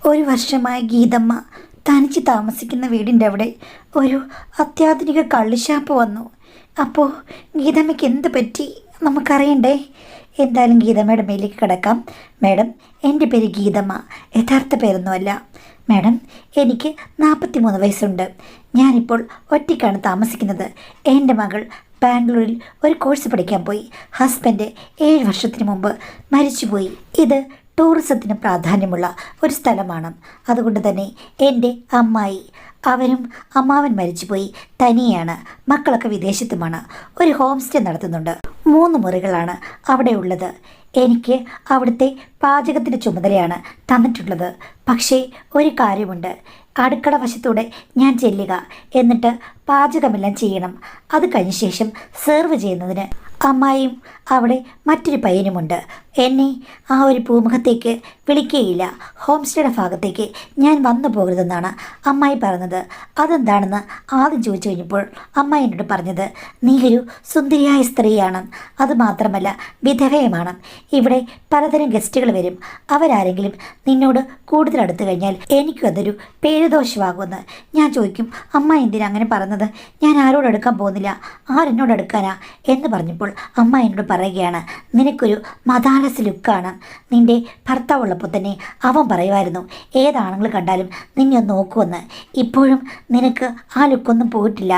ഒരു വർഷമായി ഗീതമ്മ തനിച്ച് താമസിക്കുന്ന വീടിൻ്റെ അവിടെ ഒരു അത്യാധുനിക കള്ളുഷാപ്പ് വന്നു. അപ്പോൾ ഗീതമ്മയ്ക്ക് എന്ത് പറ്റി നമുക്കറിയണ്ടേ? എന്തായാലും ഗീതമ്മയുടെ മേലേക്ക് കിടക്കാം. മാഡം, എൻ്റെ പേര് ഗീതമ്മ, യഥാർത്ഥ പേരൊന്നുമല്ല. മാഡം, എനിക്ക് 43 വയസ്സുണ്ട്. ഞാനിപ്പോൾ ഒറ്റയ്ക്കാണ് താമസിക്കുന്നത്. എൻ്റെ മകൾ ബാംഗ്ലൂരിൽ ഒരു കോഴ്സ് പഠിക്കാൻ പോയി. ഹസ്ബൻഡ് 7 വർഷത്തിന് മുമ്പ് മരിച്ചുപോയി. ഇത് ടൂറിസത്തിന് പ്രാധാന്യമുള്ള ഒരു സ്ഥലമാണ്. അതുകൊണ്ട് തന്നെ എൻ്റെ അമ്മായി, അവരും അമ്മാവൻ മരിച്ചുപോയി. തനിയാണ്. മക്കളൊക്കെ വിദേശത്തുമാണ്. ഒരു ഹോം സ്റ്റേ നടത്തുന്നുണ്ട്. 3 മുറികളാണ് അവിടെ ഉള്ളത്. എനിക്ക് അവിടുത്തെ പാചകത്തിൻ്റെ ചുമതലയാണ് തന്നിട്ടുള്ളത്. പക്ഷേ ഒരു കാര്യമുണ്ട്. അടുക്കള വശത്തൂടെ ഞാൻ ചെല്ലുക, എന്നിട്ട് പാചകമെല്ലാം ചെയ്യണം. അത് കഴിഞ്ഞ ശേഷം സെർവ് ചെയ്യുന്നതിന് അമ്മായിയും അവിടെ മറ്റൊരു പയ്യനുമുണ്ട്. എന്നെ ആ ഒരു പൂമുഖത്തേക്ക് വിളിക്കുകയില്ല. ഹോം സ്റ്റേയുടെ ഭാഗത്തേക്ക് ഞാൻ വന്നു പോകരുതെന്നാണ് അമ്മായി പറഞ്ഞത്. അതെന്താണെന്ന് ആദ്യം ചോദിച്ചു കഴിഞ്ഞപ്പോൾ അമ്മായി എന്നോട് പറഞ്ഞത്, നീ ഒരു സുന്ദരിയായ സ്ത്രീയാണ്, അതുമാത്രമല്ല വിധവയുമാണ്. ഇവിടെ പലതരം ഗസ്റ്റുകൾ വരും. അവരാരെങ്കിലും നിന്നോട് കൂടുതൽ അടുത്തു കഴിഞ്ഞാൽ എനിക്കും അതൊരു പേരുദോഷമാകുമെന്ന്. ഞാൻ ചോദിക്കും, അമ്മ എന്തിനാ അങ്ങനെ പറഞ്ഞത്? ഞാൻ ആരോട് അടുക്കാൻ പോകുന്നില്ല, ആരെന്നോട് അടുക്കാനാ എന്ന് പറഞ്ഞപ്പോൾ അമ്മ എന്നോട് പറയുകയാണ്, നിനക്കൊരു മദാലസ് ലുക്കാണ്. നിൻ്റെ ഭർത്താവുള്ളപ്പോൾ തന്നെ അവൻ പറയുമായിരുന്നു, ഏതാണുങ്ങൾ കണ്ടാലും നിന്നെ ഒന്ന് നോക്കുമെന്ന്. ഇപ്പോഴും നിനക്ക് ആ ലുക്കൊന്നും പോയിട്ടില്ല.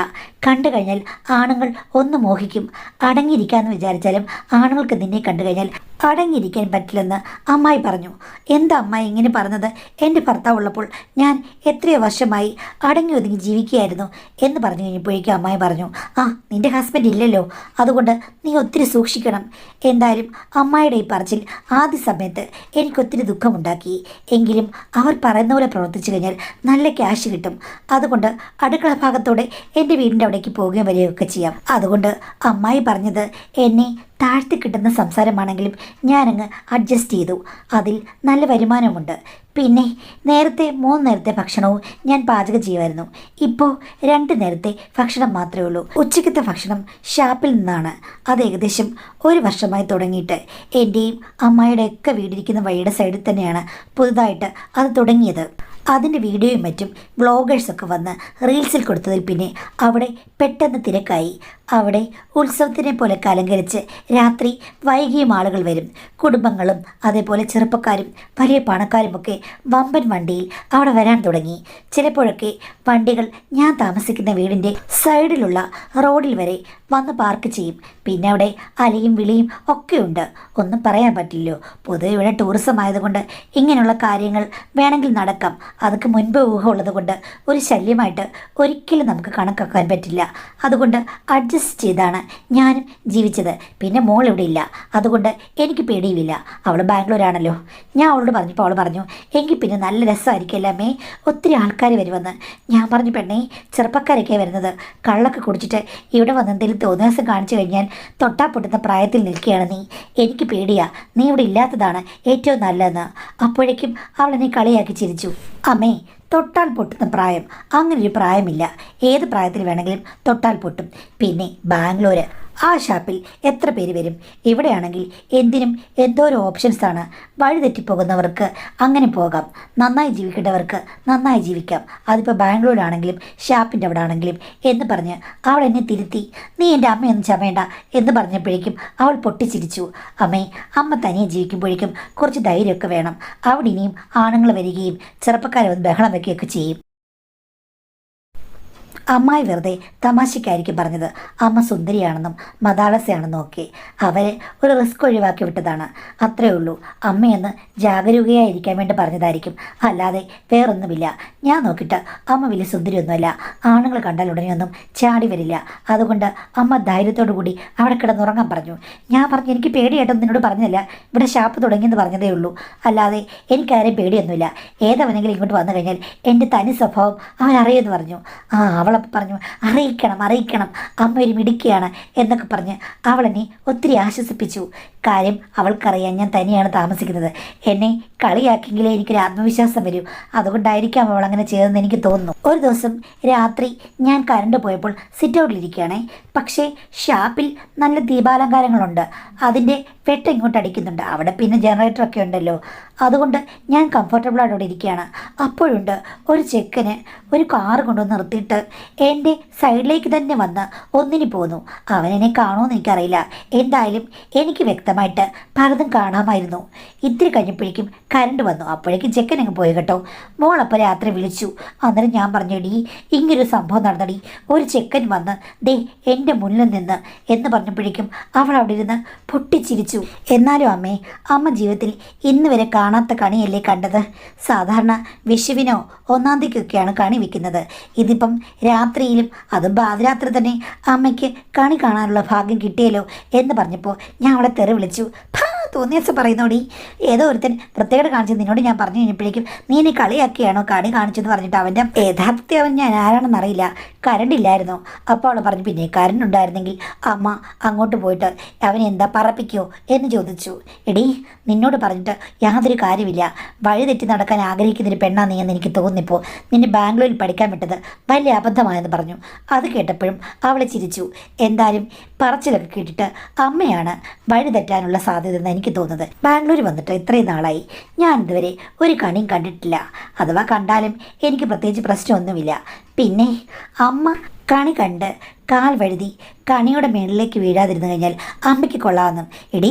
കണ്ടു കഴിഞ്ഞാൽ ആണുങ്ങൾ ഒന്ന് മോഹിക്കും. അടങ്ങിയിരിക്കാമെന്ന് വിചാരിച്ചാലും ആണുങ്ങൾക്ക് നിന്നെ കണ്ടു കഴിഞ്ഞാൽ അടങ്ങിയിരിക്കാൻ പറ്റില്ലെന്ന് അമ്മായി പറഞ്ഞു. എന്താ അമ്മായി ഇങ്ങനെ പറഞ്ഞത്? എൻ്റെ ഭർത്താവുള്ളപ്പോൾ ഞാൻ എത്രയോ വർഷമായി അടങ്ങി ഒതുങ്ങി ജീവിക്കുകയായിരുന്നു എന്ന് പറഞ്ഞു കഴിഞ്ഞപ്പോഴേക്കും അമ്മായി പറഞ്ഞു, ആ നിൻ്റെ ഹസ്ബൻഡ് ഇല്ലല്ലോ, അതുകൊണ്ട് നീ ഒത്തിരി സൂക്ഷിക്കണം. എന്തായാലും അമ്മായിയുടെ ഈ പറച്ചിൽ ആദ്യ സമയത്ത് എനിക്കൊത്തിരി ദുഃഖമുണ്ടാക്കി. എങ്കിലും അവർ പറയുന്ന പോലെ പ്രവർത്തിച്ചു കഴിഞ്ഞാൽ നല്ല ക്യാഷ് കിട്ടും. അതുകൊണ്ട് അടുക്കള ഭാഗത്തോടെ എൻ്റെ വീടിൻ്റെ അവിടേക്ക് പോവുകയും വരികയൊക്കെ ചെയ്യാം. അതുകൊണ്ട് അമ്മായി പറഞ്ഞത് എന്നെ താഴ്ത്തി കിട്ടുന്ന സംസാരമാണെങ്കിലും ഞാനങ്ങ് അഡ്ജസ്റ്റ് ചെയ്തു. അതിൽ നല്ല വരുമാനമുണ്ട്. പിന്നെ നേരത്തെ 3 നേരത്തെ ഭക്ഷണവും ഞാൻ പാചകം ചെയ്യുമായിരുന്നു. ഇപ്പോൾ 2 നേരത്തെ ഭക്ഷണം മാത്രമേ ഉള്ളൂ. ഉച്ചയ്ക്കത്തെ ഭക്ഷണം ഷാപ്പിൽ നിന്നാണ്. അത് ഏകദേശം 1 വർഷമായി തുടങ്ങിയിട്ട്. എൻ്റെയും അമ്മായിയുടെയൊക്കെ വീടിരിക്കുന്ന വഴിയുടെ സൈഡിൽ തന്നെയാണ് പുതുതായിട്ട് അത് തുടങ്ങിയത്. അതിൻ്റെ വീഡിയോയും മറ്റും വ്ളോഗേഴ്സൊക്കെ വന്ന് റീൽസിൽ കൊടുത്തതിൽ പിന്നെ അവിടെ പെട്ടെന്ന് തിരക്കായി. അവിടെ ഉത്സവത്തിനെ പോലെ അലങ്കരിച്ച് രാത്രി വൈകിയും ആളുകൾ വരും. കുടുംബങ്ങളും അതേപോലെ ചെറുപ്പക്കാരും വലിയ പണക്കാരുമൊക്കെ വമ്പൻ വണ്ടിയിൽ അവിടെ വരാൻ തുടങ്ങി. ചിലപ്പോഴൊക്കെ വണ്ടികൾ ഞാൻ താമസിക്കുന്ന വീടിൻ്റെ സൈഡിലുള്ള റോഡിൽ വരെ വന്ന് പാർക്ക് ചെയ്യും. പിന്നെ അവിടെ അലയും വിളിയും ഒക്കെയുണ്ട്. ഒന്നും പറയാൻ പറ്റില്ലല്ലോ. പൊതുവെ ഇവിടെ ടൂറിസം ആയതുകൊണ്ട് ഇങ്ങനെയുള്ള കാര്യങ്ങൾ വേണമെങ്കിൽ നടക്കാം. അതൊക്കെ മുൻപ് ഊഹമുള്ളത് കൊണ്ട് ഒരു ശല്യമായിട്ട് ഒരിക്കലും നമുക്ക് കണക്കാക്കാൻ പറ്റില്ല. അതുകൊണ്ട് അഡ്ജസ്റ്റ് ചെയ്താണ് ഞാനും ജീവിച്ചത്. പിന്നെ മോൾ ഇവിടെ ഇല്ല, അതുകൊണ്ട് എനിക്ക് പേടിയുമില്ല. അവൾ ബാംഗ്ലൂരാണല്ലോ. ഞാൻ അവളോട് പറഞ്ഞപ്പോൾ അവൾ പറഞ്ഞു, എങ്കിൽ പിന്നെ നല്ല രസമായിരിക്കുമല്ലോ അമ്മേ, ഒത്തിരി ആൾക്കാർ വരുമെന്ന്. ഞാൻ പറഞ്ഞു, പെണ്ണേ, ചെറുപ്പക്കാരൊക്കെ വരുന്നത്. കള്ളൊക്കെ കുടിച്ചിട്ട് ഇവിടെ വന്ന് എന്തെങ്കിലും തോന്നിയാസം കാണിച്ചു കഴിഞ്ഞാൽ തൊട്ടാ പൊട്ടുന്ന പ്രായത്തിൽ നിൽക്കുകയാണ് നീ. എനിക്ക് പേടിയാ, നീ ഇവിടെ ഇല്ലാത്തതാണ് ഏറ്റവും നല്ലതെന്ന്. അപ്പോഴേക്കും അവൾ എന്നെ കളിയാക്കി ചിരിച്ചു. അമ്മേ, തൊട്ടാൽ പൊട്ടുന്ന പ്രായം അങ്ങനൊരു പ്രായമില്ല. ഏത് പ്രായത്തിൽ വേണമെങ്കിലും തൊട്ടാൽ പൊട്ടും. പിന്നെ ബാംഗ്ലൂർ ആ ഷാപ്പിൽ എത്ര പേര് വരും? ഇവിടെയാണെങ്കിൽ എന്തിനും എന്തോരോ ഓപ്ഷൻസാണ്. വഴിതെറ്റിപ്പോകുന്നവർക്ക് അങ്ങനെ പോകാം, നന്നായി ജീവിക്കേണ്ടവർക്ക് നന്നായി ജീവിക്കാം. അതിപ്പോൾ ബാംഗ്ലൂരാണെങ്കിലും ഷാപ്പിൻ്റെ അവിടെ ആണെങ്കിലും എന്ന് പറഞ്ഞ് അവൾ എന്നെ തിരുത്തി. നീ എൻ്റെ അമ്മയൊന്നും ചമേണ്ട എന്ന് പറഞ്ഞപ്പോഴേക്കും അവൾ പൊട്ടിച്ചിരിച്ചു. അമ്മേ, അമ്മ തനിയെ ജീവിക്കുമ്പോഴേക്കും കുറച്ച് ധൈര്യമൊക്കെ വേണം. അവിടെ ഇനിയും ആണുങ്ങൾ വരികയും ചെറുപ്പക്കാരെ വന്ന് ബഹളം വയ്ക്കുകയൊക്കെ ചെയ്യും. അമ്മായി വെറുതെ തമാശയ്ക്കായിരിക്കും പറഞ്ഞത്. അമ്മ സുന്ദരിയാണെന്നും മദാളസയാണെന്നും ഒക്കെ അവരെ ഒരു റിസ്ക് ഒഴിവാക്കി വിട്ടതാണ്. അത്രേ ഉള്ളൂ. അമ്മയെന്ന് ജാഗരൂകയായിരിക്കാൻ വേണ്ടി പറഞ്ഞതായിരിക്കും, അല്ലാതെ വേറൊന്നുമില്ല. ഞാൻ നോക്കിയിട്ട് അമ്മ വലിയ സുന്ദരിയൊന്നുമല്ല. ആണുങ്ങൾ കണ്ടാൽ ഉടനെയൊന്നും ചാടി വരില്ല. അതുകൊണ്ട് അമ്മ ധൈര്യത്തോടു കൂടി അവിടെ കിടന്നുറങ്ങാൻ പറഞ്ഞു. ഞാൻ പറഞ്ഞു, എനിക്ക് പേടിയായിട്ടൊന്നും നിന്നോട് പറഞ്ഞില്ല. ഇവിടെ ഷാപ്പ് തുടങ്ങിയെന്ന് പറഞ്ഞതേ ഉള്ളൂ, അല്ലാതെ എനിക്കാരെയും പേടിയൊന്നുമില്ല. ഏതവനെങ്കിലും ഇങ്ങോട്ട് വന്നു കഴിഞ്ഞാൽ എൻ്റെ തനി സ്വഭാവം അവനറിയുമെന്ന് പറഞ്ഞു. അവളെ പറഞ്ഞു, അറിയിക്കണം, അമ്മ ഒരു മിടുക്കിയാണ് എന്നൊക്കെ പറഞ്ഞ് അവളെന്നെ ഒത്തിരി ആശ്വസിപ്പിച്ചു. കാര്യം അവൾക്കറിയാം ഞാൻ തനിയാണ് താമസിക്കുന്നത്. എന്നെ കളിയാക്കിയെങ്കിലേ എനിക്കൊരു ആത്മവിശ്വാസം വരും. അതുകൊണ്ടായിരിക്കാം അവൾ അങ്ങനെ ചെയ്തതെന്ന് എനിക്ക് തോന്നുന്നു. ഒരു ദിവസം രാത്രി ഞാൻ കറണ്ട് പോയപ്പോൾ സിറ്റ് ഔട്ടിലിരിക്കുകയാണേ. പക്ഷേ ഷാപ്പിൽ നല്ല ദീപാലങ്കാരങ്ങളുണ്ട്. അതിൻ്റെ വെട്ടം ഇങ്ങോട്ട് അടിക്കുന്നുണ്ട്. അവിടെ പിന്നെ ജനറേറ്ററൊക്കെ ഉണ്ടല്ലോ, അതുകൊണ്ട് ഞാൻ കംഫർട്ടബിളായിട്ട് അവിടെ ഇരിക്കുകയാണ്. അപ്പോഴുണ്ട് ഒരു ചെക്കന് ഒരു കാറ് കൊണ്ടുവന്ന് നിർത്തിയിട്ട് എൻ്റെ സൈഡിലേക്ക് തന്നെ വന്ന് ഒന്നിന് പോന്നു. അവനെന്നെ കാണുമെന്ന് എനിക്കറിയില്ല. എന്തായാലും എനിക്ക് വ്യക്തമായിട്ട് പലതും കാണാമായിരുന്നു. ഇത്തിരി കഴിഞ്ഞപ്പോഴേക്കും കറണ്ട് വന്നു. അപ്പോഴേക്കും ചെക്കൻ അങ്ങ് പോയി കേട്ടോ. മോളപ്പോൾ രാത്രി വിളിച്ചു. അന്നേരം ഞാൻ പറഞ്ഞടി, ഇങ്ങനൊരു സംഭവം നടന്നടി, ഒരു ചെക്കൻ വന്ന് ദേ എൻ്റെ മുന്നിൽ നിന്ന് എന്ന് പറഞ്ഞപ്പോഴേക്കും അവൾ അവിടെ ഇരുന്ന് പൊട്ടിച്ചിരിച്ചു. എന്നാലും അമ്മ ജീവിതത്തിൽ ഇന്ന് വരെ കാണാത്ത കണിയല്ലേ കണ്ടത്. സാധാരണ വിഷുവിനോ 1-ാം തീയതിക്കൊക്കെയാണ് കണി വെക്കുന്നത്. ഇതിപ്പം രാത്രിയിലും അതും പാതിരാത്രി തന്നെ അമ്മയ്ക്ക് കണി കാണാനുള്ള ഭാഗ്യം കിട്ടിയല്ലോ എന്ന് പറഞ്ഞപ്പോൾ ഞാൻ അവളെ തെറി വിളിച്ചു. തോന്നിയസം പറയുന്നോടി, ഏതോ ഒരുത്തൻ പ്രത്യേകത കാണിച്ച് നിന്നോട് ഞാൻ പറഞ്ഞു കഴിഞ്ഞപ്പോഴേക്കും നീ എന്നെ കളിയാക്കിയാണോ കണി കാണിച്ചെന്ന് പറഞ്ഞിട്ട് അവൻ്റെ യഥാർത്ഥത്തിൽ അവൻ ഞാൻ ആരാണെന്നറിയില്ല. കറണ്ട് ഇല്ലായിരുന്നു. അപ്പോൾ അവൾ പറഞ്ഞു പിന്നെ കറണ്ട് ഉണ്ടായിരുന്നെങ്കിൽ അമ്മ അങ്ങോട്ട് പോയിട്ട് അവൻ എന്താ പറപ്പിക്കുമോ എന്ന് ചോദിച്ചു. എടീ, നിന്നോട് പറഞ്ഞിട്ട് യാതൊരു കാര്യമില്ല. വഴി തെറ്റി നടക്കാൻ ആഗ്രഹിക്കുന്നൊരു പെണ്ണാ നീ എന്ന് എനിക്ക് തോന്നിപ്പോൾ. നിന്നെ ബാംഗ്ലൂരിൽ പഠിക്കാൻ വിട്ടത് വലിയ അബദ്ധമായെന്ന് പറഞ്ഞു. അത് കേട്ടപ്പോഴും അവളെ ചിരിച്ചു. എന്തായാലും പറച്ചിലൊക്കെ കേട്ടിട്ട് അമ്മയാണ് വഴി തെറ്റാനുള്ള സാധ്യത എനിക്ക് തോന്നുന്നത്. ബാംഗ്ലൂർ വന്നിട്ട് ഇത്രയും നാളായി ഞാൻ ഇതുവരെ ഒരു കണിയും കണ്ടിട്ടില്ല. അഥവാ കണ്ടാലും എനിക്ക് പ്രത്യേകിച്ച് പ്രശ്നമൊന്നുമില്ല. പിന്നെ അമ്മ കണി കണ്ട് കാൽ വഴുതി കണിയുടെ മേളിലേക്ക് വീഴാതിരുന്നു കഴിഞ്ഞാൽ അമ്മയ്ക്ക് കൊള്ളാമെന്നും. എടീ,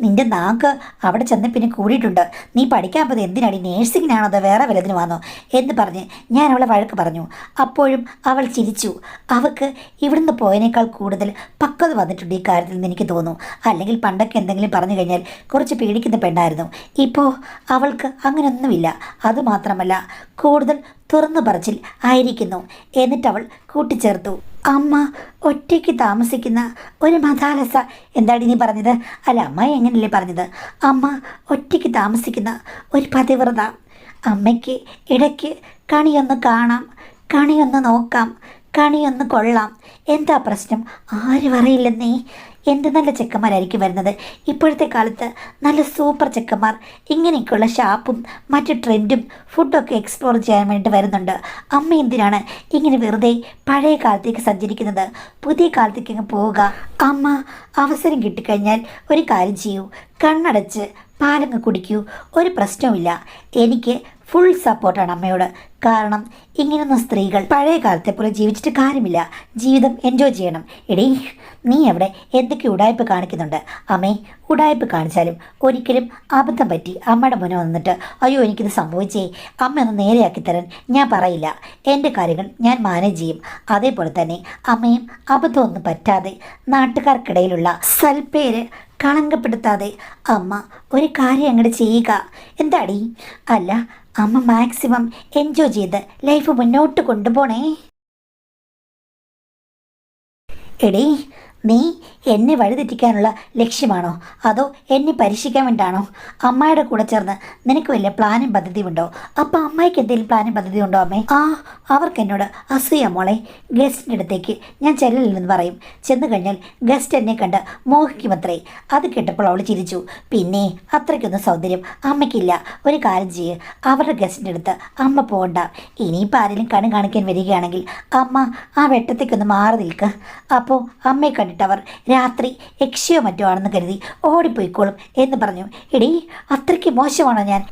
നിൻ്റെ നാക്ക് അവിടെ ചെന്ന് പിന്നെ കൂടിയിട്ടുണ്ട്. നീ പഠിക്കാൻ പോയത് എന്തിനാടി? നേഴ്സിങ്ങിനാണോ അതോ വേറെ വല്ലതിനും വന്നോ എന്ന് പറഞ്ഞ് ഞാൻ അവളെ വഴക്ക് പറഞ്ഞു. അപ്പോഴും അവൾ ചിരിച്ചു. അവൾക്ക് ഇവിടുന്ന് പോയതിനേക്കാൾ കൂടുതൽ പക്വത വന്നിട്ടുണ്ട് ഈ കാര്യത്തിൽ നിന്ന് എനിക്ക് തോന്നുന്നു. അല്ലെങ്കിൽ പണ്ടൊക്കെ എന്തെങ്കിലും പറഞ്ഞു കഴിഞ്ഞാൽ കുറച്ച് പേടിക്കുന്ന പെണ്ണായിരുന്നു. ഇപ്പോൾ അവൾക്ക് അങ്ങനെയൊന്നുമില്ല. അതുമാത്രമല്ല, കൂടുതൽ തുറന്നു പറച്ചിൽ ആയിരിക്കുന്നു. എന്നിട്ടവൾ കൂട്ടിച്ചേർത്തു, അമ്മ ഒറ്റയ്ക്ക് താമസിക്കുന്ന ഒരു മതാലസ. എന്താടി നീ പറഞ്ഞത്? അല്ല, അമ്മ എങ്ങനെയല്ലേ പറഞ്ഞത്? അമ്മ ഒറ്റയ്ക്ക് താമസിക്കുന്ന ഒരു പതിവ്രത. അമ്മയ്ക്ക് ഇടയ്ക്ക് കണിയൊന്ന് കാണാം, കണിയൊന്ന് നോക്കാം, കണിയൊന്ന് കൊള്ളാം. എന്താ പ്രശ്നം? ആരും അറിയില്ലെന്നേ. എന്ത് നല്ല ചെക്കന്മാരായിരിക്കും വരുന്നത് ഇപ്പോഴത്തെ കാലത്ത്. നല്ല സൂപ്പർ ചെക്കന്മാർ. ഇങ്ങനെയൊക്കെയുള്ള ഷാപ്പും മറ്റു ട്രെൻഡും ഫുഡൊക്കെ എക്സ്പ്ലോർ ചെയ്യാൻ വേണ്ടി വരുന്നുണ്ട്. അമ്മ എന്തിനാണ് ഇങ്ങനെ വെറുതെ പഴയ കാലത്തേക്ക് സഞ്ചരിക്കുന്നത്? പുതിയ കാലത്തേക്ക് അങ്ങ് പോവുക. അമ്മ അവസരം കിട്ടിക്കഴിഞ്ഞാൽ ഒരു കാര്യം ചെയ്യൂ, കണ്ണടച്ച് പാലങ്ങ് കുടിക്കൂ. ഒരു പ്രശ്നവുമില്ല. എനിക്ക് ഫുൾ സപ്പോർട്ടാണ് അമ്മയോട്. കാരണം ഇങ്ങനൊന്നും സ്ത്രീകൾ പഴയ കാലത്തെ പോലെ ജീവിച്ചിട്ട് കാര്യമില്ല. ജീവിതം എൻജോയ് ചെയ്യണം. എടീ, നീ അവിടെ എന്തൊക്കെ ഉടായ്പ കാണിക്കുന്നുണ്ട്. അമ്മേ, ഉടായ്പ കാണിച്ചാലും ഒരിക്കലും അബദ്ധം പറ്റി അമ്മയുടെ മുന്നിൽ വന്നിട്ട് അയ്യോ എനിക്കിത് സംഭവിച്ചേ, അമ്മ ഒന്ന് നേരെയാക്കി തരാൻ ഞാൻ പറയില്ല. എൻ്റെ കാര്യങ്ങൾ ഞാൻ മാനേജ് ചെയ്യും. അതേപോലെ തന്നെ അമ്മയും അബദ്ധമൊന്നും പറ്റാതെ നാട്ടുകാർക്കിടയിലുള്ള സൽപ്പേര് കളങ്കപ്പെടുത്താതെ അമ്മ ഒരു കാര്യം അങ്ങോട്ട് ചെയ്യുക. എന്താടി? അല്ല, അമ്മ മാക്സിമം എൻജോയ് ചെയ്ത് ലൈഫ് മുന്നോട്ട് കൊണ്ടുപോണേ. എടീ, നീ എന്നെ വഴിതെറ്റിക്കാനുള്ള ലക്ഷ്യമാണോ അതോ എന്നെ പരീക്ഷിക്കാൻ വേണ്ടിയാണോ? അമ്മായിയുടെ കൂടെ ചേർന്ന് നിനക്ക് വലിയ പ്ലാനും പദ്ധതിയും ഉണ്ടോ? അപ്പം അമ്മായിക്ക് എന്തെങ്കിലും പ്ലാനും പദ്ധതി ഉണ്ടോ അമ്മേ? അവർക്ക് എന്നോട് അസൂയ മോളെ. ഗസ്റ്റിൻ്റെ അടുത്തേക്ക് ഞാൻ ചെല്ലില്ലെന്ന് പറയും. ചെന്ന് കഴിഞ്ഞാൽ ഗസ്റ്റ് എന്നെ കണ്ട് മോഹിക്കുമത്രേ. അത് കേട്ടപ്പോൾ അവൾ ചിരിച്ചു. പിന്നെ അത്രയ്ക്കൊന്നും സൗന്ദര്യം അമ്മയ്ക്കില്ല. ഒരു കാര്യം ചെയ്യ്, അവരുടെ ഗസ്റ്റിൻ്റെ അടുത്ത് അമ്മ പോകണ്ട. ഇനിയിപ്പോൾ ആരെങ്കിലും കണ്ണ് കാണിക്കാൻ വരികയാണെങ്കിൽ അമ്മ ആ വെട്ടത്തേക്കൊന്ന് മാറി നിൽക്ക്. അപ്പോൾ അമ്മയെ കണ്ടിട്ടവർ രാത്രി യക്ഷിയോ മറ്റോ ആണെന്ന് കരുതി ഓടിപ്പോയിക്കോളും എന്ന് പറഞ്ഞു. എടീ, അത്രയ്ക്ക് മോശമാണോ ഞാൻ?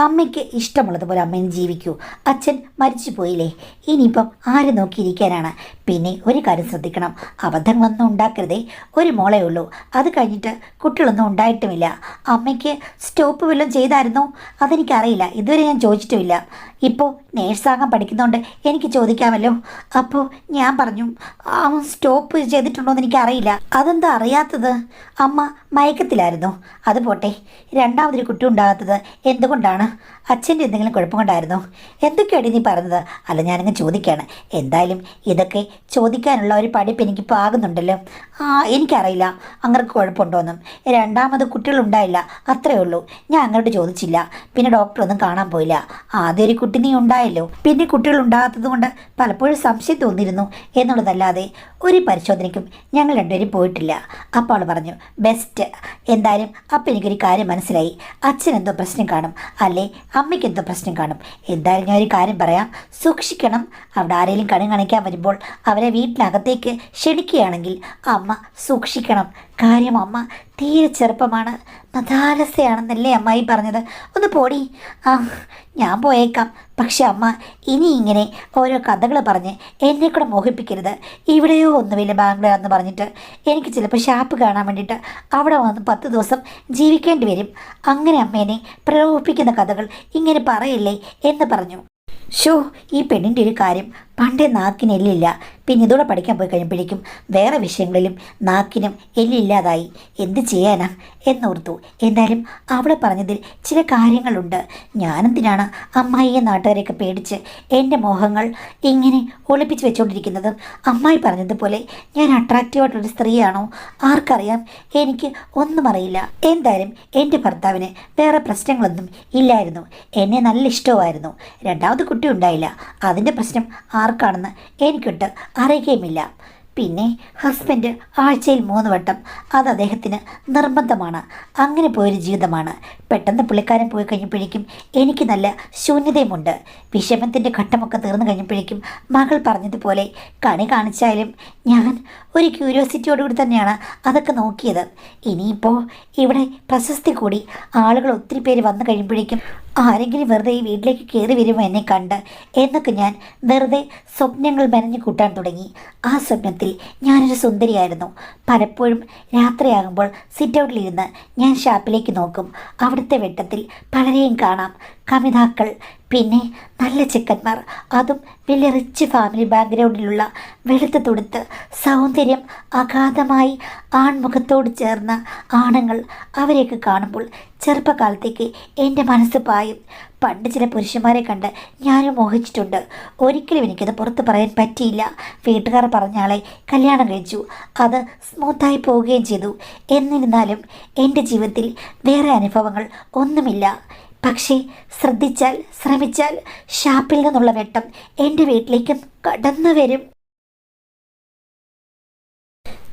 അമ്മയ്ക്ക് ഇഷ്ടമുള്ളതുപോലെ അമ്മയും ജീവിക്കൂ. അച്ഛൻ മരിച്ചു പോയില്ലേ, ഇനിയിപ്പം ആരെ നോക്കിയിരിക്കാനാണ്? പിന്നെ ഒരു കാര്യം ശ്രദ്ധിക്കണം, അബദ്ധങ്ങളൊന്നും ഉണ്ടാക്കരുതേ. ഒരു മോളേ ഉള്ളൂ. അത് കഴിഞ്ഞിട്ട് കുട്ടികളൊന്നും ഉണ്ടായിട്ടുമില്ല. അമ്മയ്ക്ക് സ്റ്റോപ്പ് വല്ലതും ചെയ്തായിരുന്നോ? അതെനിക്കറിയില്ല, ഇതുവരെ ഞാൻ ചോദിച്ചിട്ടുമില്ല. ഇപ്പോൾ നേഴ്സാകാൻ പഠിക്കുന്നതുകൊണ്ട് എനിക്ക് ചോദിക്കാമല്ലോ. അപ്പോൾ ഞാൻ പറഞ്ഞു സ്റ്റോപ്പ് ചെയ്തിട്ടുണ്ടോ എന്ന് എനിക്കറിയില്ല. അതെന്താ അറിയാത്തത്? അമ്മ മയക്കത്തിലായിരുന്നു. അത് പോട്ടെ, രണ്ടാമതൊരു കുട്ടി ഉണ്ടാകാത്തത് എന്തുകൊണ്ടാണ്? അച്ഛൻ്റെ എന്തെങ്കിലും കുഴപ്പം കൊണ്ടായിരുന്നോ? എന്തൊക്കെയാണ് നീ പറഞ്ഞത്? അല്ല, ഞാനങ്ങ് ചോദിക്കുകയാണ്. എന്തായാലും ഇതൊക്കെ ചോദിക്കാനുള്ള ഒരു പഠിപ്പ് എനിക്കിപ്പോൾ ആകുന്നുണ്ടല്ലോ. എനിക്കറിയില്ല അങ്ങനെ കുഴപ്പമുണ്ടോയെന്നും. രണ്ടാമത് കുട്ടികളുണ്ടായില്ല, അത്രയേ ഉള്ളൂ. ഞാൻ അങ്ങോട്ട് ചോദിച്ചില്ല. പിന്നെ ഡോക്ടറൊന്നും കാണാൻ പോയില്ല. ആദ്യം ഒരു കുട്ടി നീ ഉണ്ടായല്ലോ, പിന്നെ കുട്ടികൾ ഉണ്ടാകാത്തത് കൊണ്ട് പലപ്പോഴും സംശയം തോന്നിയിരുന്നു എന്നുള്ളതല്ലാതെ ഒരു പരിശോധനയ്ക്കും ഞങ്ങൾ രണ്ടുപേരും പോയിട്ടില്ല. അപ്പോൾ അവൾ പറഞ്ഞു ബെസ്റ്റ്. എന്തായാലും അപ്പം എനിക്കൊരു കാര്യം മനസ്സിലായി. അച്ഛനെന്തോ പ്രശ്നം കാണും, അല്ലേ അമ്മയ്ക്ക് എന്തോ പ്രശ്നം കാണും. എന്തായാലും ഞാൻ ഒരു കാര്യം പറയാം, സൂക്ഷിക്കണം. അവിടെ ആരെങ്കിലും കണി കാണിക്കാൻ വരുമ്പോൾ അവരെ വീട്ടിനകത്തേക്ക് ക്ഷണിക്കുകയാണെങ്കിൽ അമ്മ സൂക്ഷിക്കണം. കാര്യം അമ്മ തീരെ ചെറുപ്പമാണ്, മതാലസയാണെന്നല്ലേ അമ്മായി പറഞ്ഞത്. ഒന്ന് പോടി. ആ, ഞാൻ പോയേക്കാം. പക്ഷെ അമ്മ ഇനി ഇങ്ങനെ ഓരോ കഥകൾ പറഞ്ഞ് എന്നെ കൂടെ മോഹിപ്പിക്കരുത്. ഇവിടെയോ ഒന്നുമില്ല ബാംഗ്ലൂർ എന്ന് പറഞ്ഞിട്ട് എനിക്ക് ചിലപ്പോൾ ഷാപ്പ് കാണാൻ വേണ്ടിയിട്ട് അവിടെ വന്ന് 10 ദിവസം ജീവിക്കേണ്ടി വരും. അങ്ങനെ അമ്മേനെ പ്രലോഭിപ്പിക്കുന്ന കഥകൾ ഇങ്ങനെ പറയില്ലേ എന്ന് പറഞ്ഞു. ഷോ, ഈ പെണ്ണിൻ്റെ ഒരു കാര്യം, പണ്ടേ നാക്കിന് എല്ലില്ല, പിന്നെ ഇതോടെ പഠിക്കാൻ പോയി കഴിയുമ്പോഴേക്കും വേറെ വിഷയങ്ങളിലും നാക്കിനും എല്ലില്ലാതായി. എന്ത് ചെയ്യാനാ എന്നോർത്തു. എന്തായാലും അവിടെ പറഞ്ഞതിൽ ചില കാര്യങ്ങളുണ്ട്. ഞാനെന്തിനാണ് അമ്മായിയെ നാട്ടുകാരെയൊക്കെ പേടിച്ച് എൻ്റെ മോഹങ്ങൾ ഇങ്ങനെ ഒളിപ്പിച്ച് വെച്ചുകൊണ്ടിരിക്കുന്നത്? അമ്മായി പറഞ്ഞതുപോലെ ഞാൻ അട്രാക്റ്റീവായിട്ടൊരു സ്ത്രീയാണോ? ആർക്കറിയാം, എനിക്ക് ഒന്നും അറിയില്ല. എന്തായാലും എൻ്റെ ഭർത്താവിന് വേറെ പ്രശ്നങ്ങളൊന്നും ഇല്ലായിരുന്നു. എന്നെ നല്ല ഇഷ്ടമായിരുന്നു. രണ്ടാമത് കുട്ടി ഉണ്ടായില്ല. അതിൻ്റെ പ്രശ്നം ആർക്കാണെന്ന് എനിക്കിട്ട് അറിയുകയുമില്ല. പിന്നെ ഹസ്ബൻഡ് ആഴ്ചയിൽ 3 വട്ടം, അത് അദ്ദേഹത്തിന് നിർബന്ധമാണ്. അങ്ങനെ പോയൊരു ജീവിതമാണ്. പെട്ടെന്ന് പുള്ളിക്കാരൻ പോയി കഴിഞ്ഞപ്പോഴേക്കും എനിക്ക് നല്ല ശൂന്യതയുമുണ്ട്. വിഷമത്തിൻ്റെ ഘട്ടമൊക്കെ തീർന്നു കഴിഞ്ഞപ്പോഴേക്കും മകൾ പറഞ്ഞതുപോലെ കണി കാണിച്ചാലും ഞാൻ ഒരു ക്യൂരിയോസിറ്റിയോടുകൂടി തന്നെയാണ് അതൊക്കെ നോക്കിയത്. ഇനിയിപ്പോൾ ഇവിടെ പ്രശസ്തി കൂടി ആളുകൾ ഒത്തിരി പേര് വന്നു കഴിയുമ്പോഴേക്കും ആരെങ്കിലും വെറുതെ ഈ വീട്ടിലേക്ക് കയറി വരുമോ എന്നെ കണ്ട് എന്നൊക്കെ ഞാൻ വെറുതെ സ്വപ്നങ്ങൾ മെനഞ്ഞു കൂട്ടാൻ തുടങ്ങി. ആ സ്വപ്നത്തിൽ ഞാനൊരു സുന്ദരിയായിരുന്നു. പലപ്പോഴും രാത്രിയാകുമ്പോൾ സിറ്റ് ഔട്ടിലിരുന്ന് ഞാൻ ഷാപ്പിലേക്ക് നോക്കും. അവിടുത്തെ വെട്ടത്തിൽ പലരെയും കാണാം. കമിതാക്കൾ, പിന്നെ നല്ല ചെക്കന്മാർ, അതും വലിയ റിച്ച് ഫാമിലി ബാക്ക്ഗ്രൗണ്ടിലുള്ള വെളുത്ത് തുടുത്ത് സൗന്ദര്യം അഗാധമായി ആൺമുഖത്തോട് ചേർന്ന ആണുങ്ങൾ. അവരെയൊക്കെ കാണുമ്പോൾ ചെറുപ്പകാലത്തേക്ക് എൻ്റെ മനസ്സ് പായും. പണ്ട് ചില പുരുഷന്മാരെ കണ്ട് ഞാനും മോഹിച്ചിട്ടുണ്ട്. ഒരിക്കലും എനിക്കത് പുറത്ത് പറയാൻ പറ്റിയില്ല. വീട്ടുകാർ പറഞ്ഞ ആളെ കല്യാണം കഴിച്ചു. അത് സ്മൂത്തായി പോവുകയും ചെയ്തു. എന്നിരുന്നാലും എൻ്റെ ജീവിതത്തിൽ വേറെ അനുഭവങ്ങൾ ഒന്നുമില്ല. പക്ഷേ ശ്രദ്ധിച്ചാൽ, ശ്രമിച്ചാൽ ഷാപ്പിൽ നിന്നുള്ള വെട്ടം എൻ്റെ വീട്ടിലേക്കും കടന്നു വരും.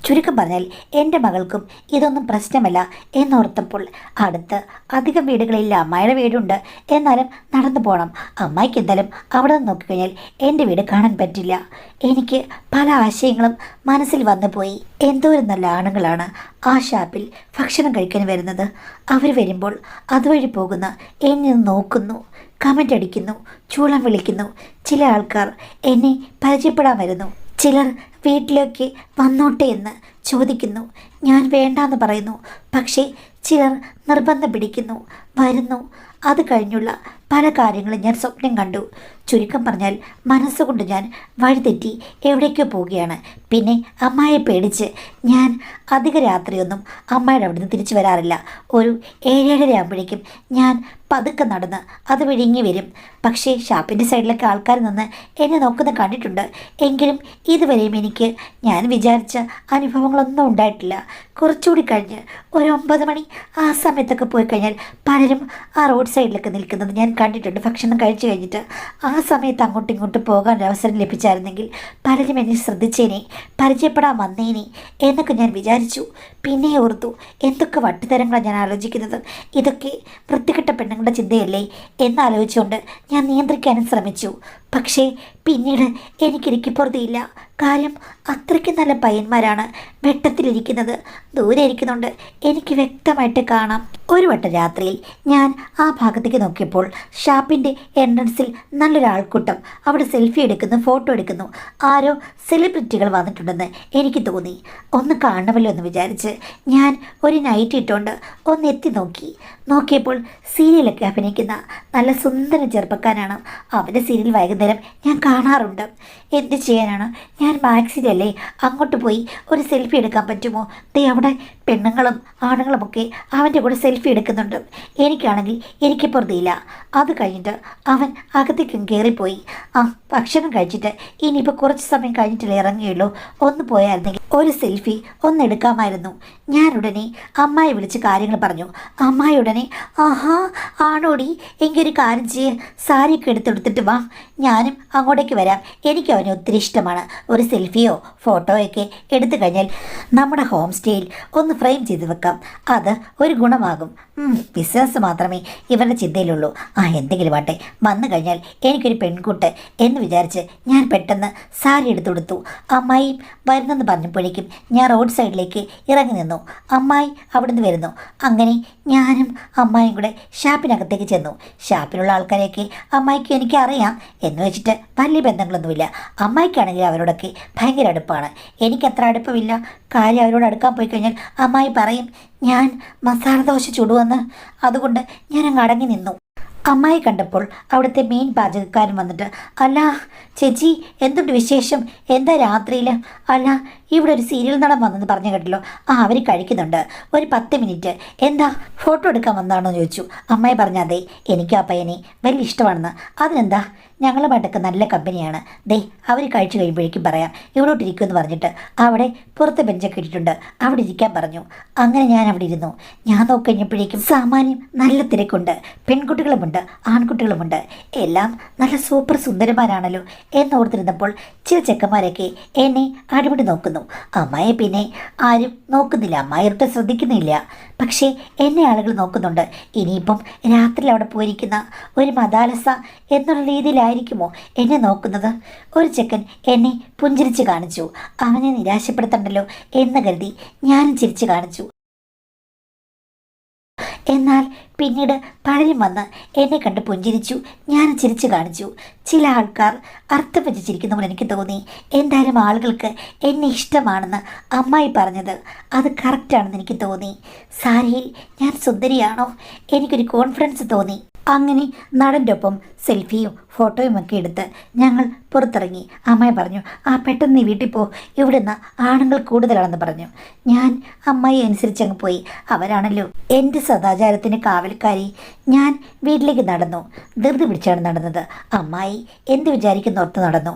ചുരുക്കം പറഞ്ഞാൽ എൻ്റെ മകൾക്കും ഇതൊന്നും പ്രശ്നമല്ല എന്നോർത്തപ്പോൾ അടുത്ത് അധികം വീടുകളില്ല. അമ്മായിയുടെ വീടുണ്ട്, എന്നാലും നടന്നു പോകണം. അമ്മായിക്ക് എന്തായാലും അവിടെ നിന്ന് നോക്കിക്കഴിഞ്ഞാൽ എൻ്റെ വീട് കാണാൻ പറ്റില്ല. എനിക്ക് പല ആശയങ്ങളും മനസ്സിൽ വന്നു പോയി. എന്തോരം നല്ല ആണുങ്ങളാണ് ആ ഷാപ്പിൽ ഭക്ഷണം കഴിക്കാൻ വരുന്നത്. അവർ വരുമ്പോൾ അതുവഴി പോകുന്ന എന്നെ നോക്കുന്നു, കമൻ്റ് അടിക്കുന്നു, ചൂളം വിളിക്കുന്നു. ചില ആൾക്കാർ എന്നെ പരിചയപ്പെടാൻ വരുന്നു. ചിലർ വീട്ടിലേക്ക് വന്നോട്ടെ എന്ന് ചോദിക്കുന്നു. ഞാൻ വേണ്ടാന്ന് പറയുന്നു. പക്ഷേ ചിലർ നിർബന്ധം പിടിക്കുന്നു, വരുന്നു. അത് കഴിഞ്ഞുള്ള പല കാര്യങ്ങളും ഞാൻ സ്വപ്നം കണ്ടു. ചുരുക്കം പറഞ്ഞാൽ മനസ്സുകൊണ്ട് ഞാൻ വഴിതെറ്റി എവിടേക്കോ പോവുകയാണ്. പിന്നെ അമ്മായെ പേടിച്ച് ഞാൻ അധിക രാത്രിയൊന്നും അമ്മയുടെ അവിടെ നിന്ന് തിരിച്ചു വരാറില്ല. ഒരു 7-7:30 ആകുമ്പോഴേക്കും ഞാൻ പതുക്കെ നടന്ന് അത് വിഴുങ്ങി വരും. പക്ഷേ ഷാപ്പിൻ്റെ സൈഡിലൊക്കെ ആൾക്കാർ നിന്ന് എന്നെ നോക്കുന്ന കണ്ടിട്ടുണ്ട്. എങ്കിലും ഇതുവരെയും എനിക്ക് ഞാൻ വിചാരിച്ച അനുഭവങ്ങളൊന്നും ഉണ്ടായിട്ടില്ല. കുറച്ചുകൂടി കഴിഞ്ഞ് ഒരു 9 മണി ആ സമയത്തൊക്കെ പോയി കഴിഞ്ഞാൽ പലരും ആ റോഡ് സൈഡിലൊക്കെ നിൽക്കുന്നത് ഞാൻ കണ്ടിട്ടുണ്ട്. ഭക്ഷണം കഴിച്ചു കഴിഞ്ഞിട്ട് ആ സമയത്ത് അങ്ങോട്ടും ഇങ്ങോട്ടും പോകാൻ ഒരു അവസരം ലഭിച്ചായിരുന്നെങ്കിൽ പലരും എന്നെ ശ്രദ്ധിച്ചേനെ, പരിചയപ്പെടാൻ വന്നേനെ എന്നൊക്കെ ഞാൻ വിചാരിച്ചു. പിന്നെ ഓർത്തു, എന്തൊക്കെ വട്ടുതരങ്ങളാണ് ഞാൻ ആലോചിക്കുന്നത്. ഇതൊക്കെ വൃത്തികെട്ട പെണ്ണുങ്ങളുടെ ചിന്തയല്ലേ എന്നാലോചിച്ചുകൊണ്ട് ഞാൻ നിയന്ത്രിക്കാനും ശ്രമിച്ചു. പക്ഷേ പിന്നീട് എനിക്കിരിക്കപ്പുറത്തിയില്ല. കാര്യം അത്രയ്ക്ക് നല്ല പയ്യന്മാരാണ് വെട്ടത്തിലിരിക്കുന്നത്. ദൂരെ ഇരിക്കുന്നുണ്ട്, എനിക്ക് വ്യക്തമായിട്ട് കാണാം. ഒരു വട്ടം രാത്രിയിൽ ഞാൻ ആ ഭാഗത്തേക്ക് നോക്കിയപ്പോൾ ഷാപ്പിൻ്റെ എൻട്രൻസിൽ നല്ലൊരാൾക്കൂട്ടം അവിടെ സെൽഫി എടുക്കുന്നു, ഫോട്ടോ എടുക്കുന്നു. ആരോ സെലിബ്രിറ്റികൾ വന്നിട്ടുണ്ടെന്ന് എനിക്ക് തോന്നി. ഒന്ന് കാണണമല്ലോ എന്ന് വിചാരിച്ച് ഞാൻ ഒരു നൈറ്റ് ഇട്ടുകൊണ്ട് ഒന്ന് എത്തി നോക്കിയപ്പോൾ സീരിയലൊക്കെ അഭിനയിക്കുന്ന നല്ല സുന്ദര ചെറുപ്പക്കാരാണ്. അവൻ്റെ സീരിയൽ വൈകുന്നേരം ഞാൻ കാണാറുണ്ട്. എന്ത് ചെയ്യാനാണ്, ഞാൻ മാക്സിലല്ലേ, അങ്ങോട്ട് പോയി ഒരു സെൽഫി എടുക്കാൻ പറ്റുമോ? ദേ അവിടെ പെണ്ണുങ്ങളും ആണുങ്ങളുമൊക്കെ അവൻ്റെ കൂടെ സെൽഫി എടുക്കുന്നുണ്ട്. എനിക്കാണെങ്കിൽ എനിക്ക് പുറത്തിയില്ല. അത് കഴിഞ്ഞിട്ട് അവൻ അകത്തേക്കും കയറിപ്പോയി. ഭക്ഷണം കഴിച്ചിട്ട് ഇനിയിപ്പോൾ കുറച്ച് സമയം കഴിഞ്ഞിട്ടല്ലേ ഇറങ്ങിയുള്ളൂ. ഒന്ന് പോയായിരുന്നെങ്കിൽ ഒരു സെൽഫി ഒന്നെടുക്കാമായിരുന്നു. ഞാൻ ഉടനെ അമ്മായി വിളിച്ച് കാര്യങ്ങൾ പറഞ്ഞു. അമ്മായി ഉടനെ, ആഹാ ആണോടി, എങ്കിൽ ഒരു കാര്യം ചെയ്യ്, സാരിയൊക്കെ എടുത്തെടുത്തിട്ട് വാ, ഞാനും അങ്ങോട്ടേക്ക് വരാം. എനിക്ക് അവനെ ഒത്തിരി ഇഷ്ടമാണ്. ഒരു സെൽഫിയോ ഫോട്ടോയൊക്കെ എടുത്തു കഴിഞ്ഞാൽ നമ്മുടെ ഹോം സ്റ്റേയിൽ ഒന്ന് ഫ്രെയിം ചെയ്ത് വെക്കാം. അത് ഒരു ഗുണമാകും. ബിസിനസ് മാത്രമേ ഇവരുടെ ചിന്തയിലുള്ളൂ. എന്തെങ്കിലും ആട്ടെ, വന്നു കഴിഞ്ഞാൽ എനിക്കൊരു പെൺകുട്ട് എന്ന് വിചാരിച്ച് ഞാൻ പെട്ടെന്ന് സാരി എടുത്തു കൊടുത്തു. അമ്മായിയും വരുന്നെന്ന് പറഞ്ഞപ്പോഴേക്കും ഞാൻ റോഡ് സൈഡിലേക്ക് ഇറങ്ങി നിന്നു. അമ്മായി അവിടുന്ന് വരുന്നു. അങ്ങനെ ഞാനും അമ്മായിയും കൂടെ ഷാപ്പിനകത്തേക്ക് ചെന്നു. ഷാപ്പിലുള്ള ആൾക്കാരെയൊക്കെ അമ്മായിക്ക് എനിക്ക് അറിയാം എന്ന് വെച്ചിട്ട് വലിയ ബന്ധങ്ങളൊന്നുമില്ല. അമ്മായിക്കാണെങ്കിൽ അവരോടൊക്കെ ഭയങ്കര അടുപ്പാണ്. എനിക്കത്ര അടുപ്പമില്ല. കാര്യം അവരോട് അടുക്കാൻ പോയി കഴിഞ്ഞാൽ അമ്മായി പറയും ഞാൻ മസാല ദോശ ചുടുവെന്ന്. അതുകൊണ്ട് ഞാൻ അങ്ങ് അടങ്ങി നിന്നു. അമ്മായി കണ്ടപ്പോൾ അവിടുത്തെ മെയിൻ പാചകക്കാരൻ വന്നിട്ട്, അല്ല ചേച്ചി, എന്തുണ്ട് വിശേഷം? എന്താ രാത്രിയിൽ? അല്ല, ഇവിടെ ഒരു സീരിയൽ നടൻ വന്നെന്ന് പറഞ്ഞു കേട്ടല്ലോ. അവർ കഴിക്കുന്നുണ്ട്, ഒരു 10 മിനിറ്റ്. എന്താ ഫോട്ടോ എടുക്കാൻ വന്നതാണോ എന്ന് ചോദിച്ചു. അമ്മായി പറഞ്ഞാൽ എനിക്ക് ആ പയ്യനെ വലിയ ഇഷ്ടമാണെന്ന്. അതിനെന്താ, ഞങ്ങളുമായിട്ടൊക്കെ നല്ല കമ്പനിയാണ്. അവർ കഴിച്ചു കഴിയുമ്പോഴേക്കും പറയാം ഇവിടോട്ടിരിക്കുമെന്ന് പറഞ്ഞിട്ട് അവിടെ പുറത്ത് ബെഞ്ചൊക്കെ ഇട്ടിട്ടുണ്ട്, അവിടെ ഇരിക്കാൻ പറഞ്ഞു. അങ്ങനെ ഞാൻ അവിടെ ഇരുന്നു. ഞാൻ നോക്കിക്കഴിഞ്ഞപ്പോഴേക്കും സാമാന്യം നല്ല തിരക്കുണ്ട്. പെൺകുട്ടികളുമുണ്ട്, ആൺകുട്ടികളുമുണ്ട്. എല്ലാം നല്ല സൂപ്പർ സുന്ദരന്മാരാണല്ലോ എന്നോർത്തിരുന്നപ്പോൾ ചില ചെക്കന്മാരൊക്കെ എന്നെ അടിപിടി നോക്കുന്നു. അമ്മായി പിന്നെ ആരും നോക്കുന്നില്ല. അമ്മായി ഒട്ടും ശ്രദ്ധിക്കുന്നില്ല. പക്ഷേ എന്നെ ആളുകൾ നോക്കുന്നുണ്ട്. ഇനിയിപ്പം രാത്രി അവിടെ പോയിരിക്കുന്ന ഒരു മദാലസ എന്നുള്ള രീതിയിലായിരിക്കുമോ എന്നെ നോക്കുന്നത്? ഒരു ചെക്കൻ എന്നെ പുഞ്ചിരിച്ച് കാണിച്ചു. അവനെ നിരാശപ്പെടുത്തണ്ടല്ലോ എന്ന് കരുതി ഞാനും ചിരിച്ചു കാണിച്ചു. എന്നാൽ പിന്നീട് പലരും വന്ന് എന്നെ കണ്ട് പുഞ്ചിരിച്ചു. ഞാൻ ചിരിച്ചു കാണിച്ചു. ചില ആൾക്കാർ അർത്ഥം വെച്ച് ചിരിക്കുന്ന പോലെ എനിക്ക് തോന്നി. എന്തായാലും ആളുകൾക്ക് എന്നെ ഇഷ്ടമാണെന്ന് അമ്മായി പറഞ്ഞത് അത് കറക്റ്റാണെന്ന് എനിക്ക് തോന്നി. സാരിയിൽ ഞാൻ സുന്ദരിയാണോ? എനിക്കൊരു കോൺഫിഡൻസ് തോന്നി. അങ്ങനെ നടൻ്റെ ഒപ്പം സെൽഫിയും ഫോട്ടോയും ഒക്കെ എടുത്ത് ഞങ്ങൾ പുറത്തിറങ്ങി. അമ്മായി പറഞ്ഞു, പെട്ടെന്ന് നീ വീട്ടിൽ പോ, ഇവിടെ നിന്ന് ആണുങ്ങൾ കൂടുതലാണെന്ന് പറഞ്ഞു. ഞാൻ അമ്മായി അനുസരിച്ച് അങ്ങ് പോയി. അവരാണല്ലോ എൻ്റെ സദാചാരത്തിന് കാവൽക്കാരി. ഞാൻ വീട്ടിലേക്ക് നടന്നു. ധൃതി പിടിച്ചാണ് നടന്നത്. അമ്മായി എന്ത് വിചാരിക്കുന്നോർത്ത് നടന്നു.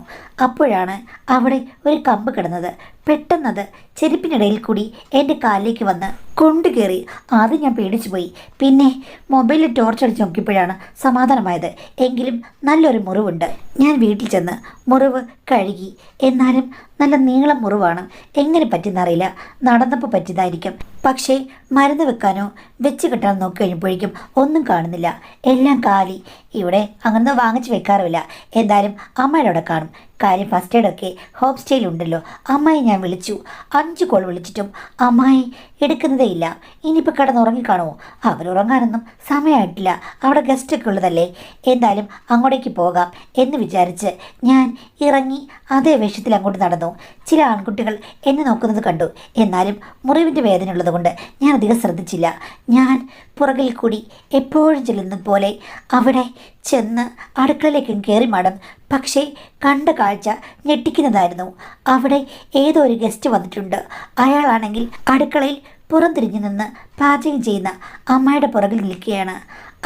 അപ്പോഴാണ് അവിടെ ഒരു കമ്പ് കിടന്നത്. പെട്ടെന്നത് ചെരുപ്പിനിടയിൽ കൂടി എൻ്റെ കാലിലേക്ക് വന്ന് കൊണ്ടുകയറി. ആദ്യം ഞാൻ പേടിച്ചു പോയി. പിന്നെ മൊബൈലിൽ ടോർച്ചടിച്ച് നോക്കിയപ്പോഴാണ് സമാധാനമായത്. എങ്കിലും നല്ലൊരു മുറിവുണ്ട്. ഞാൻ വീട്ടിൽ ചെന്ന് മുറിവ് കഴുകി. എന്നാലും നല്ല നീളം മുറിവാണ്. എങ്ങനെ പറ്റിയെന്നറിയില്ല. നടന്നപ്പോൾ പറ്റിയതായിരിക്കും. പക്ഷേ മരുന്ന് വെക്കാനോ വെച്ച് കെട്ടാനോ നോക്കി കഴിഞ്ഞപ്പോഴേക്കും ഒന്നും കാണുന്നില്ല. എല്ലാം കാലി. ഇവിടെ അങ്ങനെ വാങ്ങിച്ച് വെക്കാറുമില്ല. എന്തായാലും അമ്മയുടെ അവിടെ കാണും. കാര്യം ഫസ്റ്റ് എയ്ഡൊക്കെ ഹോം സ്റ്റേയിലുണ്ടല്ലോ. അമ്മായി ഞാൻ വിളിച്ചു. 5 കോൾ വിളിച്ചിട്ടും അമ്മായി എടുക്കുന്നതേ ഇല്ല. ഇനിയിപ്പോൾ കിടന്നുറങ്ങിക്കാണുമോ? അവരുറങ്ങാനൊന്നും സമയമായിട്ടില്ല. അവിടെ ഗസ്റ്റൊക്കെ ഉള്ളതല്ലേ. എന്തായാലും അങ്ങോട്ടേക്ക് പോകാം എന്ന് വിചാരിച്ച് ഞാൻ ഇറങ്ങി അതേ വേഷത്തിൽ അങ്ങോട്ട് നടന്നു. ചില ആൺകുട്ടികൾ എന്നെ നോക്കുന്നത് കണ്ടു. എന്നാലും മുറിവിൻ്റെ വേദന ഉള്ളതുകൊണ്ട് ഞാൻ അധികം ശ്രദ്ധിച്ചില്ല. ഞാൻ പുറകിൽ കൂടി എപ്പോഴും ചെല്ലുന്ന പോലെ അവിടെ ചെന്ന് അടുക്കളയിലേക്കും കയറി മാടം. പക്ഷേ കണ്ട കാഴ്ച ഞെട്ടിക്കുന്നതായിരുന്നു. അവിടെ ഏതോ ഒരു ഗസ്റ്റ് വന്നിട്ടുണ്ട്. അയാളാണെങ്കിൽ അടുക്കളയിൽ പുറംതിരിഞ്ഞു നിന്ന് പാചകം ചെയ്യുന്ന അമ്മയുടെ പുറകിൽ നിൽക്കുകയാണ്.